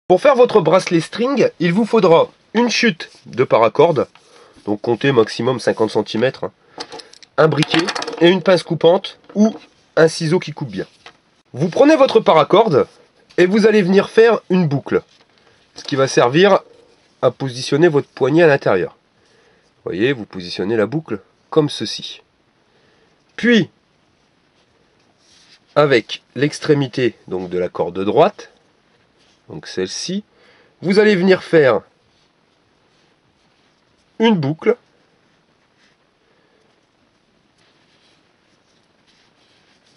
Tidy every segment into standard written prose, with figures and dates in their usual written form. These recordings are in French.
Pour faire votre bracelet string, il vous faudra une chute de paracorde, donc comptez maximum 50 cm, un briquet et une pince coupante ou un ciseau qui coupe bien. Vous prenez votre paracorde et vous allez venir faire une boucle, ce qui va servir à positionner votre poignet à l'intérieur. Vous voyez, vous positionnez la boucle comme ceci. Puis, avec l'extrémité donc de la corde droite, donc celle-ci, vous allez venir faire une boucle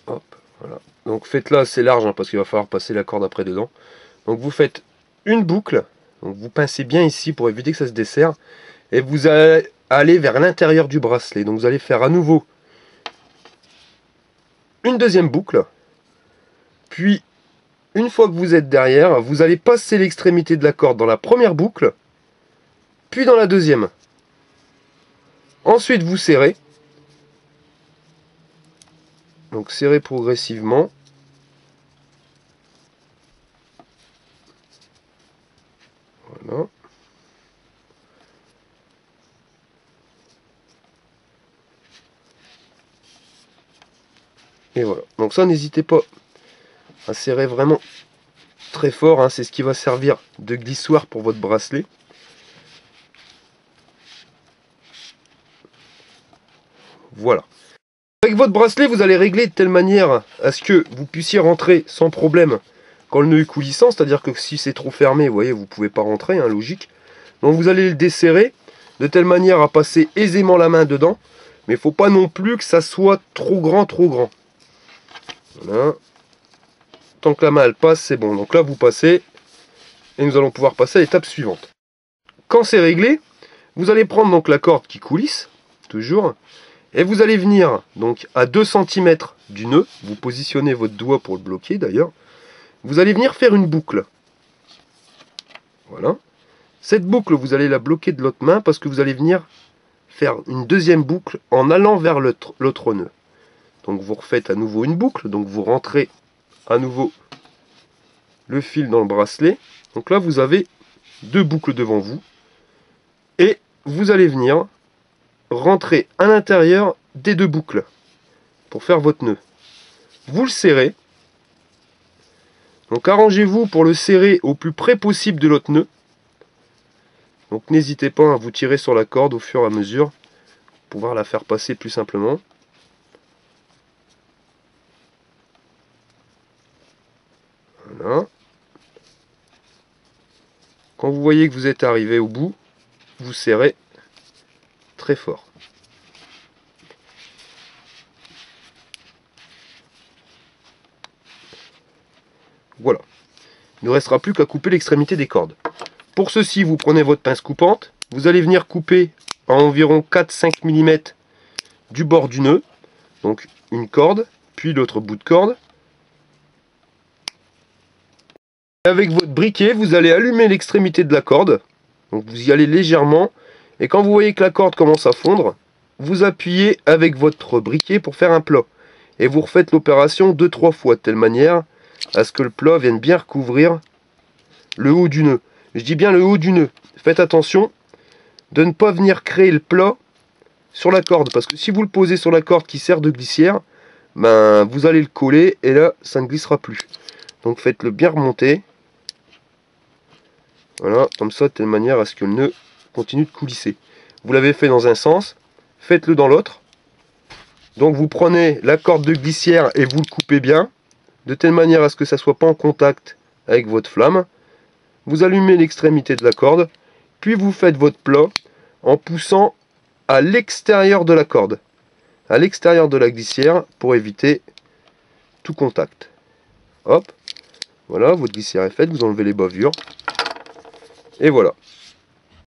hop, voilà. Donc faites-la assez large hein, parce qu'il va falloir passer la corde après dedans. Donc vous faites une boucle, donc vous pincez bien ici pour éviter que ça se desserre, et vous allez aller vers l'intérieur du bracelet. Donc vous allez faire à nouveau une deuxième boucle, puis une fois que vous êtes derrière, vous allez passer l'extrémité de la corde dans la première boucle, puis dans la deuxième. Ensuite vous serrez, donc serrez progressivement. Voilà. Et voilà. Donc ça, n'hésitez pas à serrer vraiment très fort. Hein. C'est ce qui va servir de glissoire pour votre bracelet. Voilà. Avec votre bracelet, vous allez régler de telle manière à ce que vous puissiez rentrer sans problème quand le nœud est coulissant. C'est-à-dire que si c'est trop fermé, vous voyez, vous ne pouvez pas rentrer, hein, logique. Donc vous allez le desserrer de telle manière à passer aisément la main dedans. Mais il ne faut pas non plus que ça soit trop grand, trop grand. Voilà. Tant que la main elle passe, c'est bon. Donc là, vous passez et nous allons pouvoir passer à l'étape suivante. Quand c'est réglé, vous allez prendre donc la corde qui coulisse, toujours, et vous allez venir donc à 2 cm du nœud. Vous positionnez votre doigt pour le bloquer d'ailleurs. Vous allez venir faire une boucle. Voilà. Cette boucle, vous allez la bloquer de l'autre main parce que vous allez venir faire une deuxième boucle en allant vers l'autre nœud. Donc vous refaites à nouveau une boucle, donc vous rentrez à nouveau le fil dans le bracelet. Donc là vous avez 2 boucles devant vous et vous allez venir rentrer à l'intérieur des 2 boucles pour faire votre nœud. Vous le serrez. Donc arrangez-vous pour le serrer au plus près possible de l'autre nœud. Donc n'hésitez pas à vous tirer sur la corde au fur et à mesure pour pouvoir la faire passer plus simplement. Voilà. Quand vous voyez que vous êtes arrivé au bout, vous serrez très fort. Voilà. Il ne restera plus qu'à couper l'extrémité des cordes. Pour ceci, vous prenez votre pince coupante, vous allez venir couper à environ 4-5 mm du bord du nœud, donc une corde, puis l'autre bout de corde. Avec votre briquet, vous allez allumer l'extrémité de la corde, donc vous y allez légèrement, et quand vous voyez que la corde commence à fondre, vous appuyez avec votre briquet pour faire un plat. Et vous refaites l'opération 2-3 fois, de telle manière à ce que le plat vienne bien recouvrir le haut du nœud. Je dis bien le haut du nœud. Faites attention de ne pas venir créer le plat sur la corde, parce que si vous le posez sur la corde qui sert de glissière, ben, vous allez le coller et là ça ne glissera plus. Donc faites-le bien remonter. Voilà, comme ça, de telle manière à ce que le nœud continue de coulisser. Vous l'avez fait dans un sens, faites-le dans l'autre. Donc vous prenez la corde de glissière et vous le coupez bien, de telle manière à ce que ça ne soit pas en contact avec votre flamme. Vous allumez l'extrémité de la corde, puis vous faites votre plat en poussant à l'extérieur de la corde, à l'extérieur de la glissière, pour éviter tout contact. Hop, voilà, votre glissière est faite, vous enlevez les bavures, et voilà.